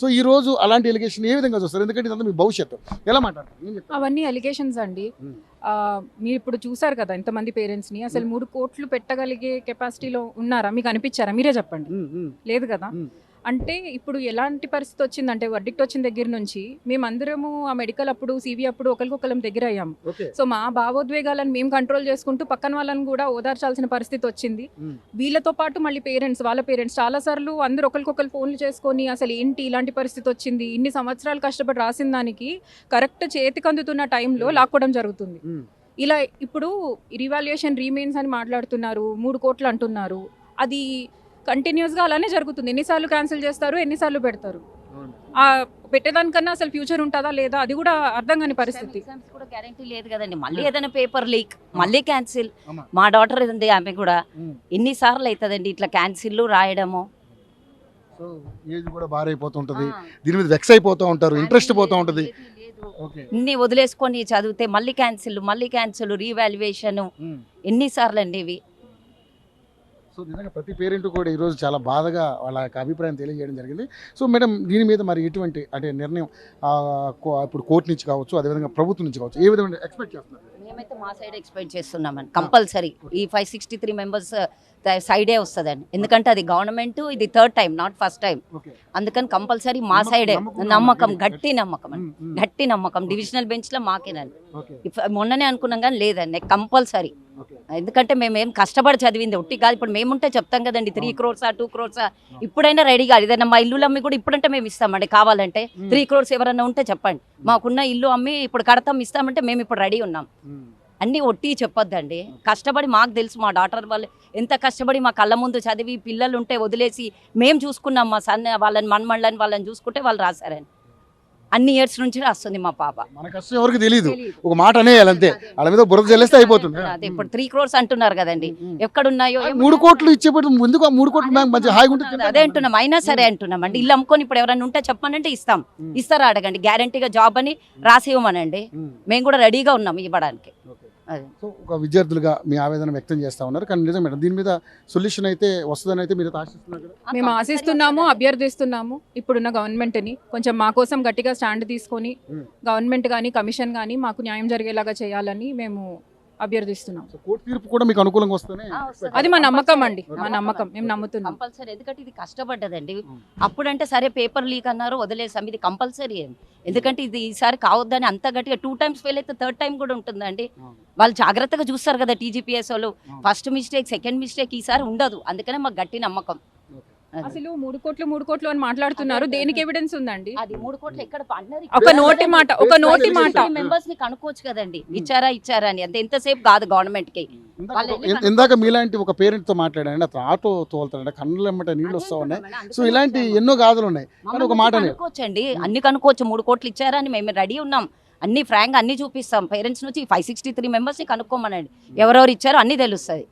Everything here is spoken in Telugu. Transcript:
సో ఈ రోజు అలాంటి ఎలిగేషన్ ఏ విధంగా చూస్తారు? ఎందుకంటే ఇదంతా మీ భవిష్యత్తు, ఎలా మాట్లాడతారు? అవన్నీ అలిగేషన్స్ అండి. మీరు ఇప్పుడు చూసారు కదా ఇంతమంది పేరెంట్స్ని, అసలు 3 కోట్లు పెట్టగలిగే కెపాసిటీలో ఉన్నారా? మీకు అనిపించారా? మీరే చెప్పండి. లేదు కదా. అంటే ఇప్పుడు ఎలాంటి పరిస్థితి వచ్చిందంటే వర్డిక్ట్ వచ్చిన దగ్గర నుంచి మేమందరము ఆ మెడికల్ అప్పుడు సివి అప్పుడు ఒకరికొకరం దగ్గర అయ్యాము. సో మా భావోద్వేగాలను మేము కంట్రోల్ చేసుకుంటూ పక్కన వాళ్ళని కూడా ఓదార్చాల్సిన పరిస్థితి వచ్చింది. వీళ్ళతో పాటు మళ్ళీ వాళ్ళ పేరెంట్స్ చాలాసార్లు అందరూ ఒకరికొకరు ఫోన్లు చేసుకొని అసలు ఏంటి ఇలాంటి పరిస్థితి వచ్చింది, ఇన్ని సంవత్సరాలు కష్టపడి రాసిన దానికి కరెక్ట్ చేతికి అందుతున్న టైంలో లాక్కోవడం జరుగుతుంది. ఇలా ఇప్పుడు రివాల్యుయేషన్ రీమెయిన్స్ అని మాట్లాడుతున్నారు, 3 కోట్లు అంటున్నారు. అది కంటిన్యూస్గా అలానే జరుగుతుంది. ఎన్నిసార్లు క్యాన్సిల్ చేస్తారు, ఎన్నిసార్లు పెడతారు. పెట్టేదానికన్నా అసలు ఫ్యూచర్ ఉంటుందా లేదా అది కూడా అర్థం కాని పరిస్థితి. కూడా గ్యారెంటీ లేదు కదండి. మళ్ళీ ఏదైనా పేపర్ లీక్, మళ్ళీ క్యాన్సిల్. మా డాటర్ ఉంది, ఆమె కూడా ఎన్నిసార్లు అవుతుందండి ఇట్లా క్యాన్సిల్ రాయడము. సో ఏజ్ కూడా బారైపోతుంటది, దీని మీద వెక్స్ అయిపోతూ ఉంటారు, ఇంట్రెస్ట్ పోతూ ఉంటుంది. ఇన్ని వదిలేసుకొని చదివితే మళ్ళీ క్యాన్సిల్ రీవాల్యుయేషన్ ఎన్నిసార్లు అండి ఇవి. సో నిజంగా ప్రతి పేరెంట్ కూడా ఈరోజు చాలా బాధగా వాళ్ళ యొక్క అభిప్రాయం తెలియజేయడం జరిగింది. సో మేడం, దీని మీద మరి ఎటువంటి అంటే నిర్ణయం ఇప్పుడు కోర్టు నుంచి కావచ్చు, అదేవిధంగా ప్రభుత్వం నుంచి కావచ్చు, ఏ విధంగా ఎక్స్పెక్ట్ చేస్తున్నారు? మేమైతే మా సైడ్ ఎక్స్పెక్ట్ చేస్తున్నామని కంపల్సరీ ఈ 563 మెంబర్స్ సైడే వస్తుందండి. ఎందుకంటే అది గవర్నమెంట్, ఇది 3rd time, not first time. అందుకని కంపల్సరీ మా సైడే నమ్మకం, గట్టి నమ్మకం డివిజనల్ బెంచ్ లో మాకేనండి. మొన్ననే అనుకున్నాం కానీ లేదండి, కంపల్సరీ. ఎందుకంటే మేమేం కష్టపడి చదివింది ఒట్టి కాదు. ఇప్పుడు మేముంటే చెప్తాం కదండి 3 crores 2 crores ఇప్పుడైనా రెడీగా, ఏదైనా మా ఇల్లు అమ్మి కూడా ఇప్పుడంటే మేము ఇస్తామండి. కావాలంటే 3 crores ఎవరన్నా ఉంటే చెప్పండి, మాకున్న ఇల్లు అమ్మి ఇప్పుడు కడతాం ఇస్తామంటే మేము ఇప్పుడు రెడీ ఉన్నాం. అన్నీ ఒట్టి చెప్పొద్దండి. కష్టపడి మాకు తెలుసు, మా డాటర్ వాళ్ళు ఎంత కష్టపడి మా కళ్ళ ముందు చదివి పిల్లలు ఉంటే వదిలేసి మేము చూసుకున్నాం. మా సన్న వాళ్ళని మన్మళ్ళని వాళ్ళని చూసుకుంటే వాళ్ళు రాశారని. అన్ని ఇయర్స్ నుంచి రాస్తుంది మా పాప. మన కష్టం ఎవరికి తెలియదు, ఒక మాట అనేయాలి అంతే, వాళ్ళ మీద బురద చెల్లిస్తే అయిపోతుంది. అదే ఇప్పుడు 3 crores అంటున్నారు కదండి, ఎక్కడున్నాయో. 3 కోట్లు ఇచ్చేప్పుడు ముందుకు 3 కోట్లు మంచి హాయిగా ఉంటుంది. అదే అంటున్నాం, అయినా సరే అంటున్నాం అండి. ఇల్లు అమ్ముకొని ఇప్పుడు ఎవరైనా ఉంటే చెప్పమనంటే ఇస్తారా అడగండి. గ్యారంటీగా జాబ్ అని రాసి ఇవ్వమనండి, మేము కూడా రెడీగా ఉన్నాం ఇవ్వడానికి. సో ఒక విద్యార్థులుగా మీ ఆవేదన వ్యక్తం చేస్తా ఉన్నారు, కానీ నిజం మేడం దీని మీద సొల్యూషన్ అయితే వస్తుందని అయితే మీరు ఆశిస్తున్నారు? మేము ఆశిస్తున్నాము, అభ్యర్థిస్తున్నాము. ఇప్పుడున్న గవర్నమెంట్ని కొంచెం మా కోసం గట్టిగా స్టాండ్ తీసుకొని గవర్నమెంట్ కానీ కమిషన్ కానీ మాకు న్యాయం జరిగేలాగా చేయాలని మేము అభ్యర్థిస్తున్నాం. కోర్టు తీర్పు కూడా మీకు అనుకూలంగా వస్తేనే అది మా నమ్మకం అండి, మా నమ్మకం, మేము నమ్ముతున్నాం కంపల్సరీ. ఎందుకంటే ఇది కష్టపడ్డదండి. అప్పుడంటే సరే పేపర్ లీక్ అన్నారు వదిలేసాం, ఇది కంపల్సరీ. ఎందుకంటే ఇది ఈసారి కావద్దని అంత గట్టిగా 2 times ఫెయిల్ అయితే 3rd టైం కూడా ఉంటుందండి. వాళ్ళు జాగ్రత్తగా చూస్తారు కదా టీజీపీఎస్ వాళ్ళు. ఫస్ట్ మిస్టేక్, సెకండ్ మిస్టేక్ ఈసారి ఉండదు. అందుకనే మాకు గట్టి నమ్మకం. అసలు 3 కోట్లు అని మాట్లాడుతున్నారు, దేనికి ఎవిడెన్స్ ఉందండి? అది 3 కోట్లు ఎక్కడ ఒక నోటి మాట మెంబర్స్ ని కనుక్కోవచ్చు కదండి, ఇచ్చారా అని. అంత ఎంతసేపు కాదు గవర్నమెంట్ కి. ఇందాక మీలాంటి ఒక పేరెంట్ తో మాట్లాడండి, అతను ఆటో తోలుతాడండి, కన్నులు ఎమ్మట నీళ్ళు వస్తూ ఉన్నాయి. సో ఇలాంటి ఎన్నో గాథలు ఉన్నాయి, కానీ ఒక మాట కనుక్కోవచ్చండి, అన్ని కనుక్కోవచ్చు. 3 కోట్లు ఇచ్చారా అని మేము రెడీ ఉన్నాం, అన్ని ఫ్రాంక్ అన్ని చూపిస్తాం. పేరెంట్స్ నుంచి 563 మెంబర్స్ ని కనుక్కోమనండి, ఎవరెవరు ఇచ్చారో అన్ని తెలుస్తుంది.